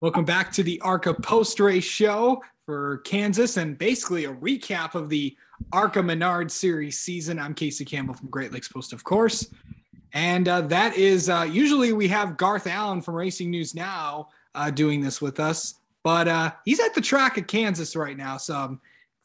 Welcome back to the ARCA post-race show for Kansas and basically a recap of the ARCA Menard Series season. I'm Casey Campbell from Great Lakes Post, of course. And that is usually we have Garth Allen from Racing News Now doing this with us. But he's at the track at Kansas right now. So, of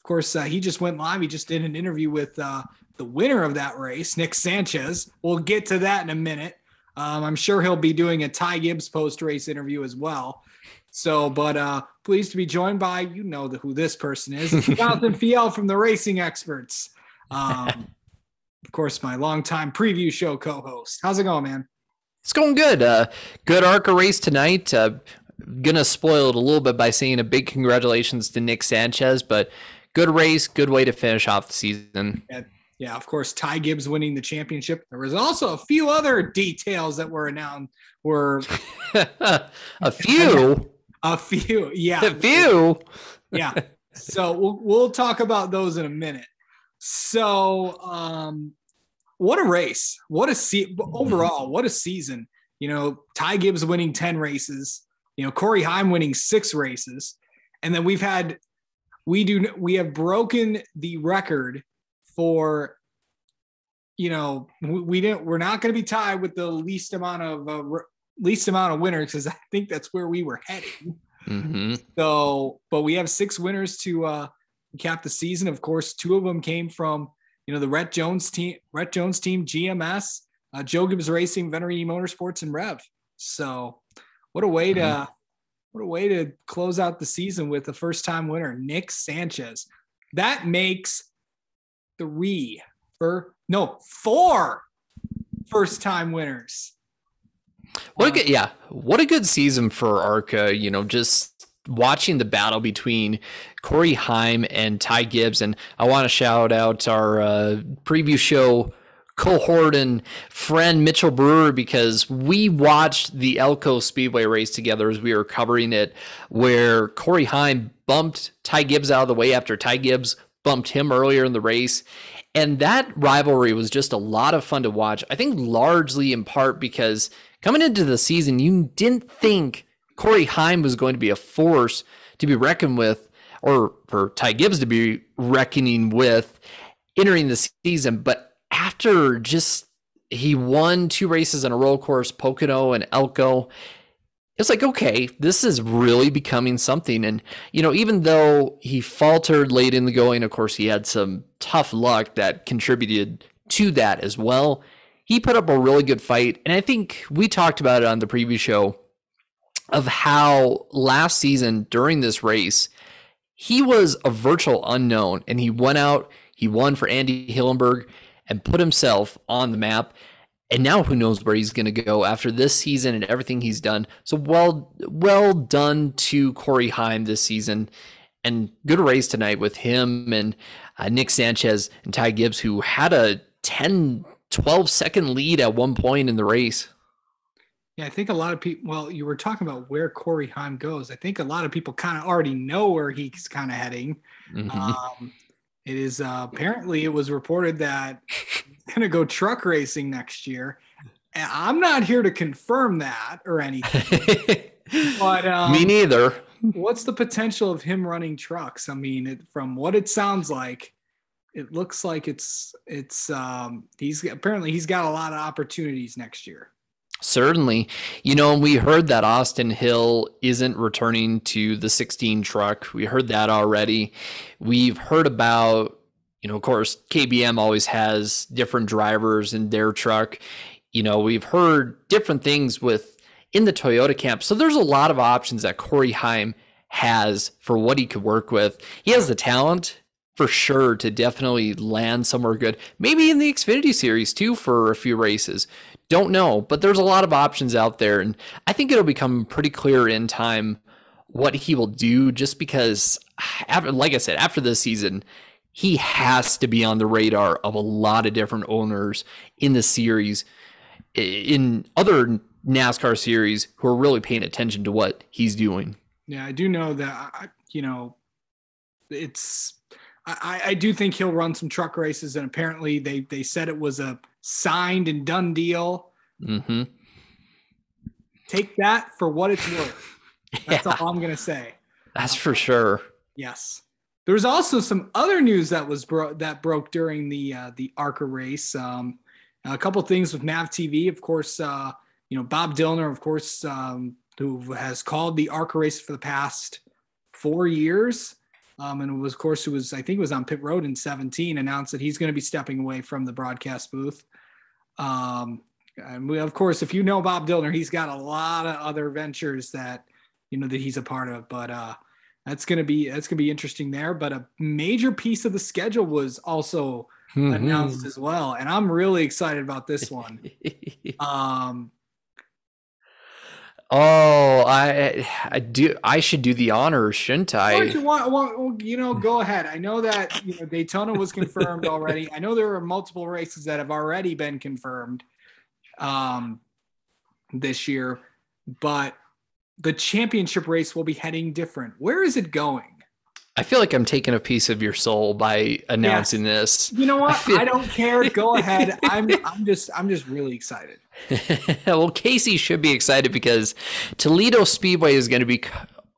course, he just went live. He just did an interview with the winner of that race, Nick Sanchez. We'll get to that in a minute. I'm sure he'll be doing a Ty Gibbs post-race interview as well. So, but pleased to be joined by, who this person is, Jonathan Fiel from the Racing Experts. Of course, my longtime preview show co-host. How's it going, man? It's going good. Good ARCA race tonight. Gonna spoil it a little bit by saying a big congratulations to Nick Sanchez, but good race, good way to finish off the season. Yeah, of course, Ty Gibbs winning the championship. There was also a few other details that were announced. A few, yeah. A few. Yeah. So we'll talk about those in a minute. So, what a race. Overall, what a season. Ty Gibbs winning 10 races, Corey Heim winning 6 races. And then we have broken the record for, we're not going to be tied with the least amount of winners, because I think that's where we were heading. Mm-hmm. So, but we have 6 winners to cap the season. Of course, 2 of them came from, the Rhett Jones team, GMS, Joe Gibbs Racing, Venerini Motorsports, and Rev. So what a way to close out the season with a first-time winner, Nick Sanchez. That makes 4 first-time winners. What a good season for ARCA. Just watching the battle between Corey Heim and Ty Gibbs. And I want to shout out our preview show cohort and friend Mitchell Brewer, because we watched the Elko Speedway race together as we were covering it, where Corey Heim bumped Ty Gibbs out of the way after Ty Gibbs bumped him earlier in the race. And that rivalry was just a lot of fun to watch. I think largely in part because coming into the season, you didn't think Corey Heim was going to be a force to be reckoned with, or for Ty Gibbs to be reckoning with entering the season. But after he won 2 races in a roll course, Pocono and Elko, it's like, okay, this is really becoming something. And, even though he faltered late in the going, of course, he had some tough luck that contributed to that as well. He put up a really good fight. And I think we talked about it on the preview show of how last season during this race, he was a virtual unknown, and he went out, he won for Andy Hillenberg and put himself on the map. And now who knows where he's going to go after this season and everything he's done. So well done to Corey Heim this season, and good race tonight with him and Nick Sanchez and Ty Gibbs, who had a 10-12 second lead at one point in the race. Yeah, I think a lot of people, well, you were talking about where Corey Heim goes. I think a lot of people kind of already know where he's kind of heading. Mm-hmm. It is apparently it was reported that he's going to go truck racing next year. And I'm not here to confirm that or anything. But me neither. What's the potential of him running trucks? I mean, from what it sounds like, it looks like he's got a lot of opportunities next year. Certainly. We heard that Austin Hill isn't returning to the 16 truck. We heard that already. We've heard about, of course, KBM always has different drivers in their truck. We've heard different things in the Toyota camp. So there's a lot of options that Corey Heim has for what he could work with. He has the talent for sure to definitely land somewhere good. Maybe in the Xfinity Series too for a few races. Don't know, but there's a lot of options out there, and I think it'll become pretty clear in time what he will do, just because, like I said, after this season, he has to be on the radar of a lot of different owners in the series, in other NASCAR series, who are really paying attention to what he's doing. Yeah, I do know that, I do think he'll run some truck races, and apparently they said it was a signed and done deal. Mm-hmm. Take that for what it's worth. That's Yeah, all I'm going to say. that's for sure. Yes. There was also some other news that was broke during the ARCA race. A couple things with Mav TV, of course. Bob Dillner, of course, who has called the ARCA race for the past 4 years, and I think it was on pit road in 2017. Announced that he's going to be stepping away from the broadcast booth. And of course, if you know Bob Dillner, he's got a lot of other ventures that that he's a part of, but that's gonna be interesting there. But a major piece of the schedule was also announced as well, and I'm really excited about this one. Oh, I do. I should do the honors, shouldn't I? Go ahead. I know that Daytona was confirmed already. I know there are multiple races that have already been confirmed this year, but the championship race will be heading different. Where is it going? I feel like I'm taking a piece of your soul by announcing this. You know what? I don't care. Go ahead. I'm just really excited. Well, Casey should be excited because Toledo Speedway is going to be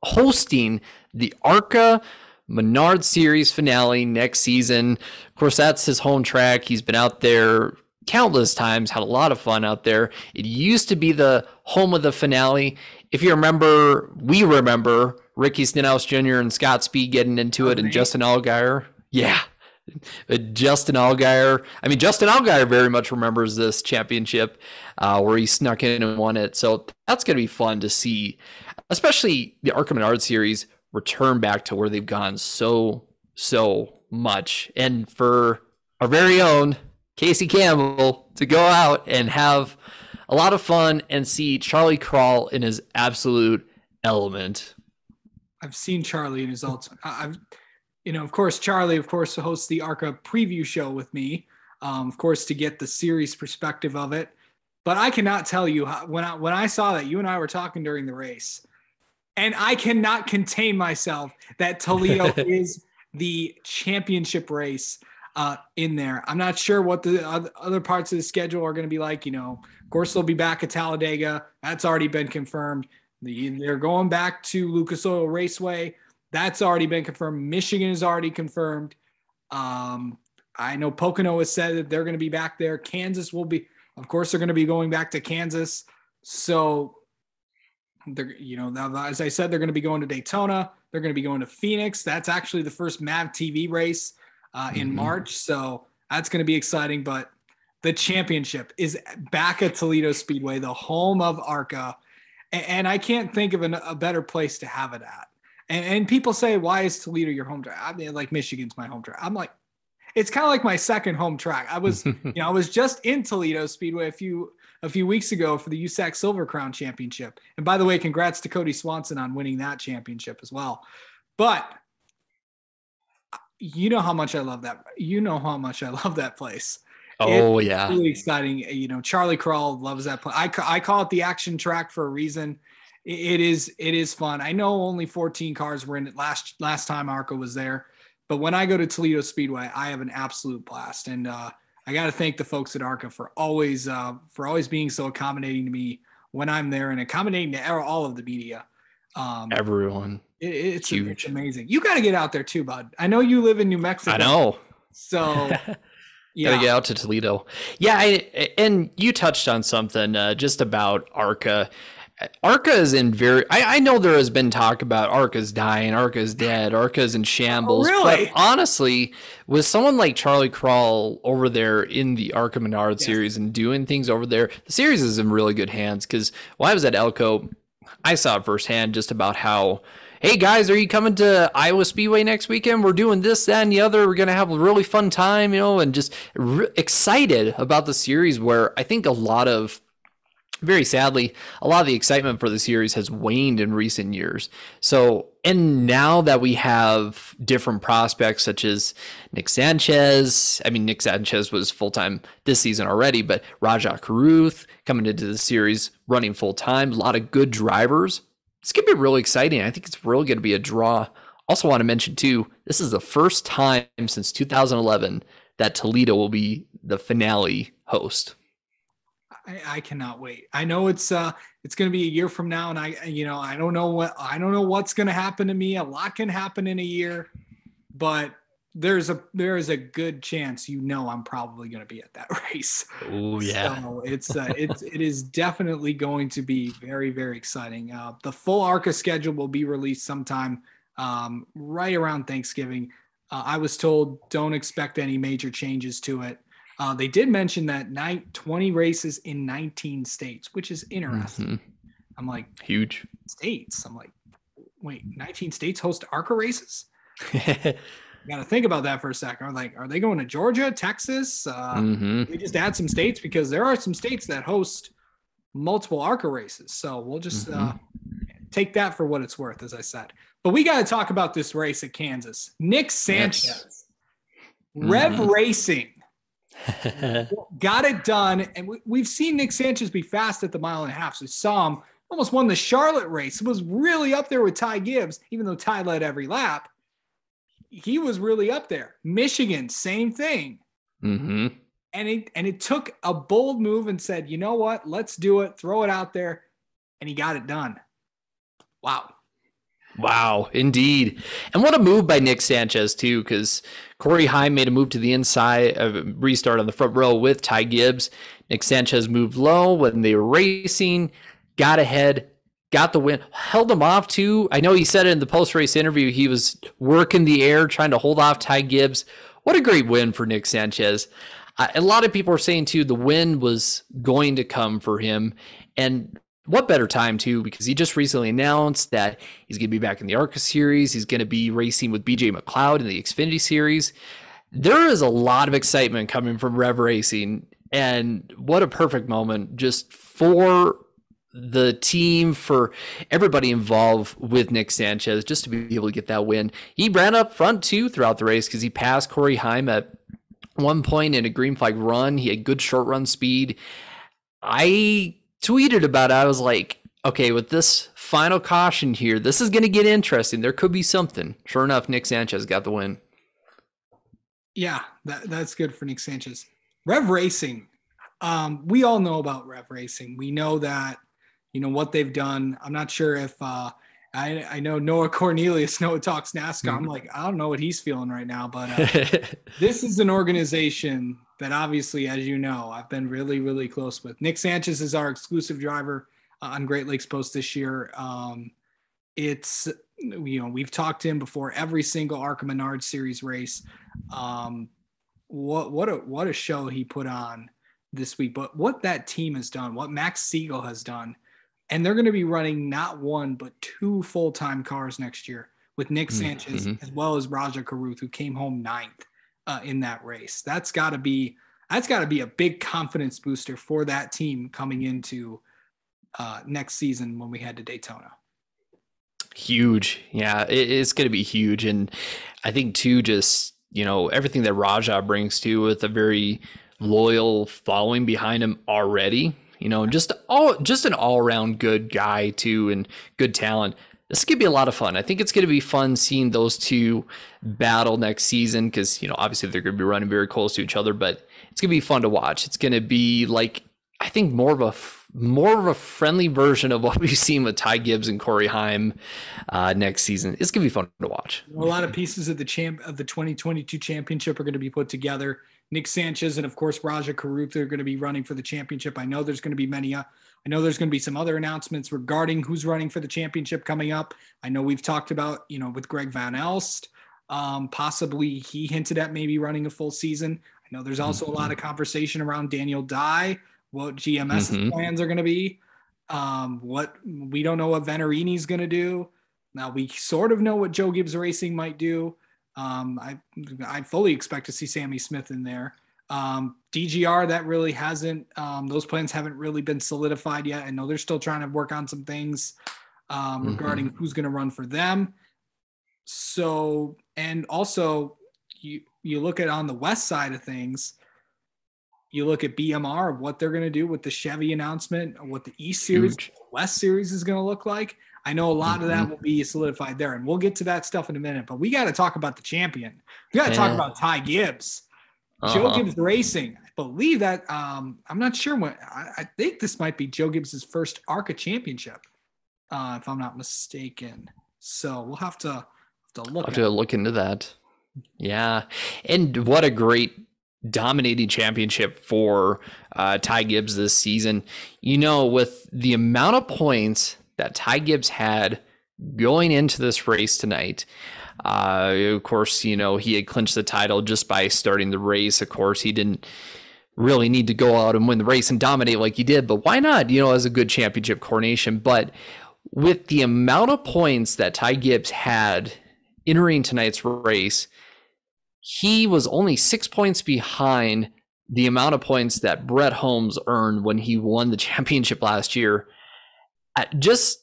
hosting the ARCA Menard Series finale next season. Of course, that's his home track. He's been out there countless times, had a lot of fun out there. It used to be the home of the finale. If you remember, we remember Ricky Stenhouse Jr. and Scott Speed getting into it, and Justin Allgaier. Yeah. Justin Allgaier very much remembers this championship where he snuck in and won it. So that's going to be fun to see, especially the ARCA Menard Series return back to where they've gone so much. And for our very own Casey Campbell to go out and have a lot of fun and see Charlie Krall in his absolute element. I've seen Charlie in his ultimate. Of course, Charlie, hosts the ARCA preview show with me, of course, to get the series perspective of it. But I cannot tell you when I saw that you and I were talking during the race, and I cannot contain myself that Toledo is the championship race in there. I'm not sure what the other parts of the schedule are going to be like. Of course, they'll be back at Talladega. That's already been confirmed. They're going back to Lucas Oil Raceway. That's already been confirmed. Michigan is already confirmed. I know Pocono has said that they're going to be back there. Kansas will be, of course, they're going to be going back to Kansas. So, as I said, they're going to be going to Daytona. They're going to be going to Phoenix. That's actually the first MAV TV race in March. So that's going to be exciting. But the championship is back at Toledo Speedway, the home of ARCA. And I can't think of a better place to have it at. And people say, why is Toledo your home track? I mean, like Michigan's my home track. I'm like, it's kind of like my second home track. I was, I was just in Toledo Speedway a few weeks ago for the USAC Silver Crown Championship. And by the way, congrats to Cody Swanson on winning that championship as well. But you know how much I love that. You know how much I love that place. Oh, yeah. Really exciting. Charlie Krall loves that place. I call it the action track for a reason. It is fun. I know only 14 cars were in it last time ARCA was there, but when I go to Toledo Speedway, I have an absolute blast. And I got to thank the folks at ARCA for always being so accommodating to me when I'm there and accommodating to all of the media. Everyone. It's huge. It's amazing. You got to get out there too, bud. I know you live in New Mexico. I know. So yeah. Gotta get out to Toledo. Yeah, and you touched on something just about ARCA. ARCA is in I know there has been talk about ARCA's dying, ARCA's dead, ARCA's in shambles. Oh, really? But honestly, with someone like Charlie Krall over there in the ARCA Menard series and doing things over there, the series is in really good hands. Because while I was at Elko, I saw it firsthand just about how, hey guys, are you coming to Iowa Speedway next weekend? We're doing this, that, and the other. We're going to have a really fun time, and just excited about the series, where I think very sadly, a lot of the excitement for the series has waned in recent years. So, and now that we have different prospects such as Nick Sanchez was full-time this season already, but Rajah Caruth coming into the series running full-time, a lot of good drivers. It's going to be really exciting. I think it's really going to be a draw. Also want to mention too, this is the first time since 2011 that Toledo will be the finale host. I cannot wait. I know it's going to be a year from now, and I don't know what's going to happen to me. A lot can happen in a year, but there is a good chance I'm probably going to be at that race. Oh yeah. So it is definitely going to be very, very exciting. The full ARCA schedule will be released sometime right around Thanksgiving. I was told don't expect any major changes to it. They did mention that 20 races in 19 states, which is interesting. Mm-hmm. I'm like, huge states. I'm like, wait, 19 states host ARCA races? Got to think about that for a second. I'm like, are they going to Georgia, Texas? We just add some states because there are some states that host multiple ARCA races. So we'll just take that for what it's worth, as I said. But we got to talk about this race at Kansas. Nick Sanchez, Rev Racing. Got it done, and we've seen Nick Sanchez be fast at the 1.5 miles. So we saw him almost won the Charlotte race. It was really up there with Ty Gibbs, even though Ty led every lap. He was really up there. Michigan, same thing. Mm-hmm. And it took a bold move and said, you know what? Let's do it. Throw it out there, and he got it done. Wow, indeed. And what a move by Nick Sanchez, too, because Corey Heim made a move to the inside, restart on the front row with Ty Gibbs. Nick Sanchez moved low when they were racing, got ahead, got the win, held him off, too. I know he said it in the post-race interview, he was working the air, trying to hold off Ty Gibbs. What a great win for Nick Sanchez. A lot of people are saying, too, the win was going to come for him, and what better time, too, because he just recently announced that he's going to be back in the ARCA series. He's going to be racing with BJ McLeod in the Xfinity series. There is a lot of excitement coming from Rev Racing, and what a perfect moment just for the team, for everybody involved with Nick Sanchez, just to be able to get that win. He ran up front, too, throughout the race because he passed Corey Heim at one point in a green flag run. He had good short run speed. I tweeted about it. I was like, okay, with this final caution here, this is going to get interesting. There could be something. Sure enough, Nick Sanchez got the win. Yeah, that's good for Nick Sanchez. Rev Racing. We all know about Rev Racing. We know that, what they've done. I'm not sure if I know Noah Cornelius, Noah Talks NASCAR. I'm like, I don't know what he's feeling right now, but this is an organization that obviously, as you know, I've been really, really close with. Nick Sanchez is our exclusive driver on Great Lakes Post this year. We've talked to him before every single ARCA Menard Series race. What a show he put on this week, but what that team has done, what Max Siegel has done, and they're going to be running not one, but 2 full-time cars next year with Nick Sanchez as well as Raja Karuth, who came home 9th. In that race. That's got to be a big confidence booster for that team coming into next season when we head to Daytona. Huge. Yeah, it's going to be huge. And I think too, just, everything that Raja brings to with a very loyal following behind him already, just an all-around good guy too, and good talent. This could be a lot of fun. I think it's going to be fun seeing those two battle next season because, obviously they're going to be running very close to each other, but it's going to be fun to watch. It's going to be like, I think more of a friendly version of what we've seen with Ty Gibbs and Corey Heim next season. It's going to be fun to watch. A lot of pieces of the 2022 championship are going to be put together. Nick Sanchez and, of course, Raja Karuth are going to be running for the championship. I know there's going to be many. I know there's going to be some other announcements regarding who's running for the championship coming up. I know we've talked about, with Greg Van Elst, possibly he hinted at maybe running a full season. I know there's also a lot of conversation around Daniel Dye, what GMS's plans are going to be. What we don't know what Venturini's going to do. Now we sort of know what Joe Gibbs Racing might do. I fully expect to see Sammy Smith in there. DGR, that really hasn't, those plans haven't really been solidified yet. I know they're still trying to work on some things regarding who's going to run for them. So, and also you look at on the west side of things, you look at BMR, what they're going to do with the Chevy announcement, what the East Series, West Series is going to look like. I know a lot of that will be solidified there, and we'll get to that stuff in a minute, but we got to talk about the champion. We got to talk about Ty Gibbs. Joe Gibbs Racing. believe that I'm not sure when. I think this might be Joe Gibbs's first ARCA championship, if I'm not mistaken. So we'll have to look. I'll have to look into that. Yeah, and what a great dominating championship for Ty Gibbs this season. With the amount of points that Ty Gibbs had going into this race tonight. Of course, he had clinched the title just by starting the race. Of course, he didn't really need to go out and win the race and dominate like he did, but why not, as a good championship coronation. But with the amount of points that Ty Gibbs had entering tonight's race, he was only 6 points behind the amount of points that Brett Holmes earned when he won the championship last year. Just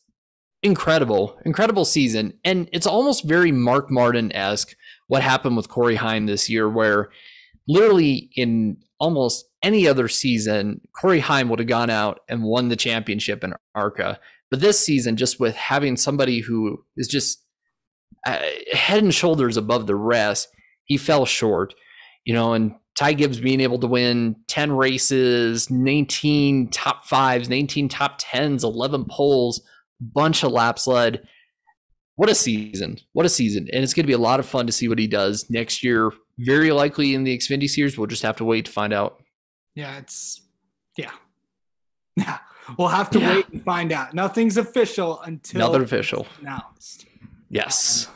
incredible season. And it's almost very Mark Martin-esque what happened with Corey Heim this year, where literally in almost any other season, Corey Heim would have gone out and won the championship in ARCA. But this season, just with having somebody who is just head and shoulders above the rest, he fell short, and Ty Gibbs being able to win 10 races, 19 top fives, 19 top 10s, 11 poles, bunch of laps led. What a season. And it's going to be a lot of fun to see what he does next year. Very likely in the Xfinity Series. We'll just have to wait to find out. Yeah. We'll have to wait and find out. Nothing's official until it's announced. Yes.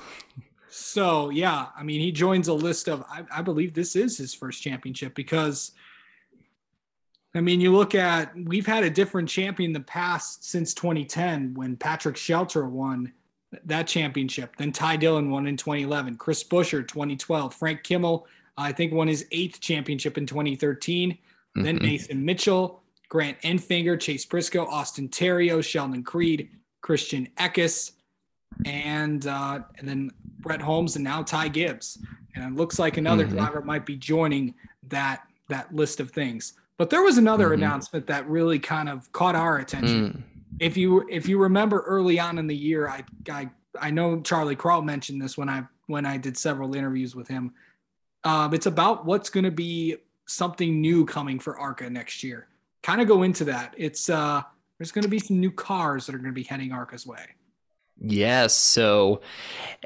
So, he joins a list of, I believe this is his first championship because, you look at, we've had a different champion in the past since 2010 when Patrick Shelter won that championship. Then Ty Dillon won in 2011. Chris Buescher, 2012. Frank Kimmel, I think, won his 8th championship in 2013. Mm-hmm. Then Nathan Mitchell, Grant Enfinger, Chase Briscoe, Austin Terrio, Sheldon Creed, Christian Eckes, and then Brett Holmes, and now Ty Gibbs. And it looks like another driver might be joining that list of things. But there was another announcement that really kind of caught our attention. If you remember early on in the year, I know Charlie Krall mentioned this when I did several interviews with him. It's about what's going to be something new coming for ARCA next year. Kind of go into that. It's there's going to be some new cars that are going to be heading ARCA's way. Yes. So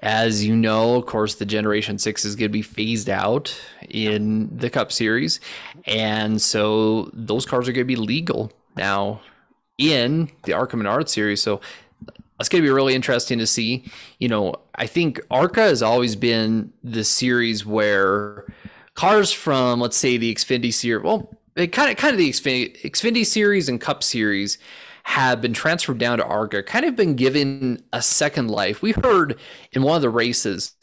as you know, of course, the Generation 6 is going to be phased out in the Cup Series. And so those cars are going to be legal now in the ARCA Menard Series. So that's going to be really interesting to see. I think ARCA has always been the series where cars from, let's say, the Xfinity Series, kind of the Xfinity Series and Cup Series have been transferred down to ARCA, kind of been given a second life. We heard in one of the races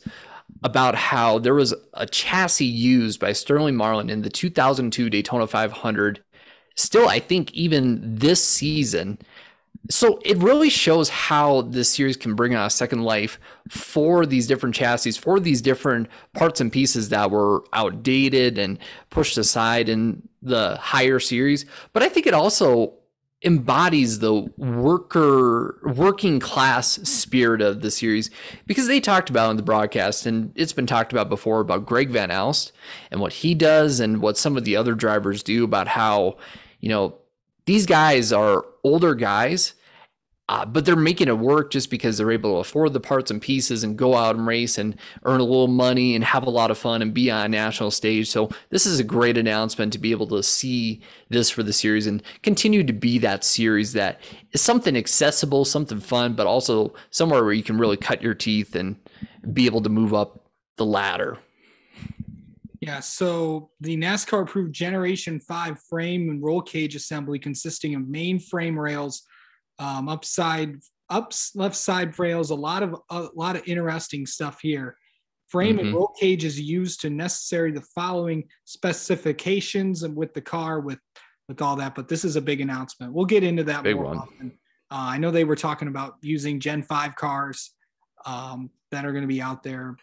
about how there was a chassis used by Sterling Marlin in the 2002 Daytona 500, still, I think, even this season. So it really shows how this series can bring on a second life for these different chassis, for these different parts and pieces that were outdated and pushed aside in the higher series. But I think it also embodies the working class spirit of the series, because they talked about in the broadcast, and it's been talked about before, about Greg Van Alst and what he does and what some of the other drivers do, about how, these guys are older guys, but they're making it work just because they're able to afford the parts and pieces and go out and race and earn a little money and have a lot of fun and be on a national stage. So this is a great announcement to be able to see this for the series and continue to be that series that is something accessible, something fun, but also somewhere where you can really cut your teeth and be able to move up the ladder. Yeah, so the NASCAR approved Generation 5 frame and roll cage assembly consisting of main frame rails, left side rails, a lot of interesting stuff here. Frame and roll cage is used to necessary the following specifications and with the car, with all that, but this is a big announcement. We'll get into that more often. I know they were talking about using Gen 5 cars that are going to be out there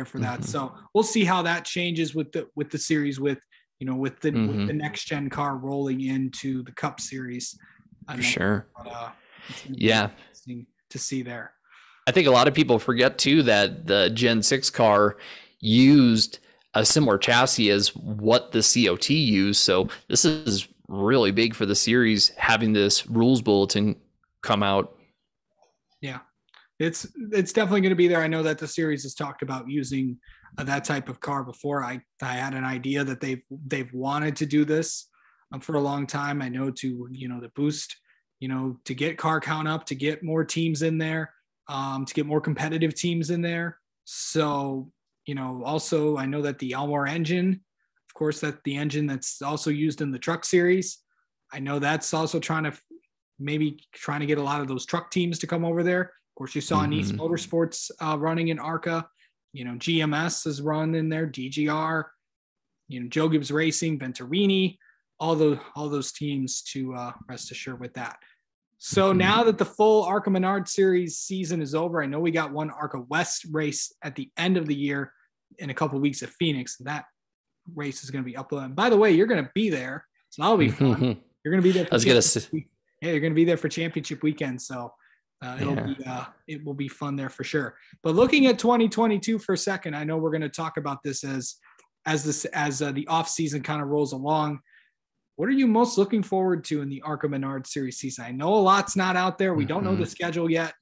for that. So we'll see how that changes with the series, with the next gen car rolling into the Cup Series. For sure. Yeah. Interesting to see there. I think a lot of people forget too that the Gen 6 car used a similar chassis as what the COT used. So this is really big for the series, having this rules bulletin come out. Yeah, it's definitely going to be there. I know that the series has talked about using that type of car before. I had an idea that they've wanted to do this for a long time. I know to boost, to get car count up, to get more teams in there, to get more competitive teams in there. So also I know that the Elmore engine, of course, that the engine that's also used in the truck series. I know that's also trying to get a lot of those truck teams to come over there. Of course, you saw Nice Motorsports running in ARCA. GMS is run in there, DGR, Joe Gibbs Racing, Venturini, all those teams to rest assured with that. So now that the full ARCA Menard Series season is over, I know we got one ARCA West race at the end of the year in a couple of weeks at Phoenix. That race is going to be up. And by the way, you're going to be there, so that'll be fun. You're going to be there. You're going to be there for championship weekend. So it will be fun there for sure. But looking at 2022 for a second, I know we're going to talk about this as the off season kind of rolls along. What are you most looking forward to in the ARCA Menard Series season? I know a lot's not out there. We don't know the schedule yet,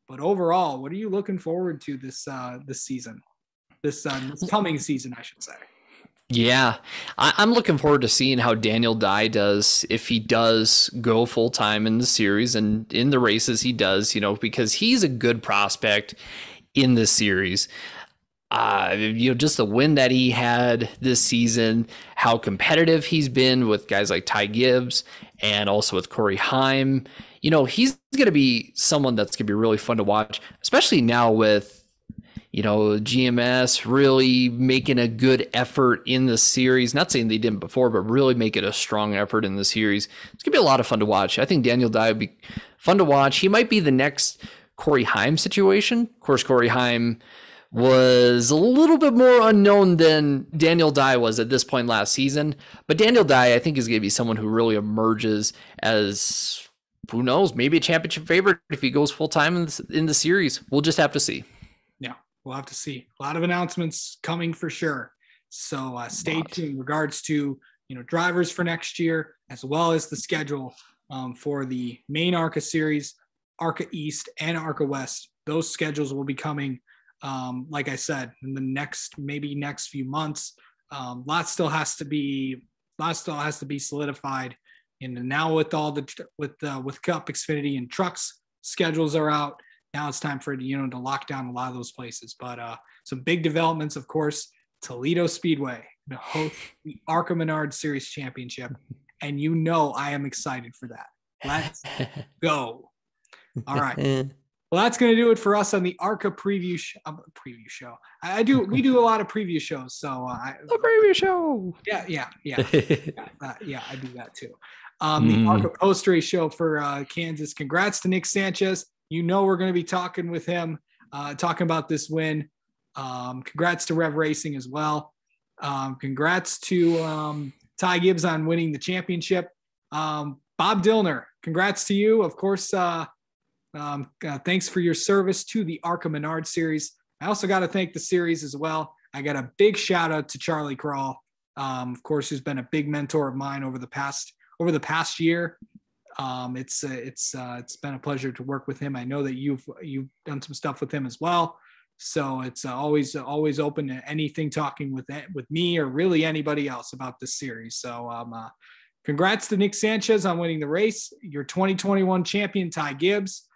but overall, what are you looking forward to this season? This coming season, I should say. Yeah, I'm looking forward to seeing how Daniel Dye does, if he does go full time in the series and in the races he does, because he's a good prospect in this series. Just the win that he had this season, how competitive he's been with guys like Ty Gibbs and also with Corey Heim. He's going to be someone that's going to be really fun to watch, especially now with, GMS really making a good effort in the series. Not saying they didn't before, but really make it a strong effort in the series. It's going to be a lot of fun to watch. I think Daniel Dye would be fun to watch. He might be the next Corey Heim situation. Of course, Corey Heim was a little bit more unknown than Daniel Dye was at this point last season. But Daniel Dye, I think, is going to be someone who really emerges as, who knows, maybe a championship favorite if he goes full-time in the series. We'll just have to see. Yeah, we'll have to see. A lot of announcements coming for sure. So stay tuned in regards to, drivers for next year, as well as the schedule for the main ARCA series, ARCA East and ARCA West. Those schedules will be coming, like I said, in the next few months. Lots still has to be solidified. And now with all with Cup, Xfinity, and trucks schedules are out. Now it's time for to lock down a lot of those places. But some big developments, of course. Toledo Speedway to host the ARCA Menard Series Championship, and I am excited for that. Let's go! All right. Well, that's going to do it for us on the ARCA preview show. We do a lot of preview shows, so a preview show. Yeah, I do that too. The ARCA post race show for Kansas. Congrats to Nick Sanchez. We're going to be talking with him, talking about this win. Congrats to Rev Racing as well. Congrats to Ty Gibbs on winning the championship. Bob Dillner, congrats to you. Of course, thanks for your service to the ARCA Menard Series. I also got to thank the series as well. I got a big shout out to Charlie Crawl, of course, who's been a big mentor of mine over the past year. It's been a pleasure to work with him. I know that you've done some stuff with him as well. So it's always open to anything talking with me or really anybody else about this series. So congrats to Nick Sanchez on winning the race. Your 2021 champion, Ty Gibbs.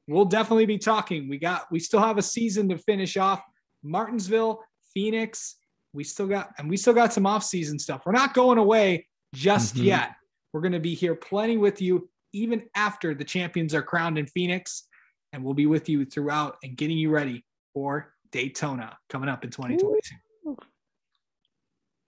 We'll definitely be talking. We still have a season to finish off. Martinsville, Phoenix. We still got some off-season stuff. We're not going away just yet. We're going to be here plenty with you even after the champions are crowned in Phoenix, and we'll be with you throughout and getting you ready for Daytona coming up in 2022.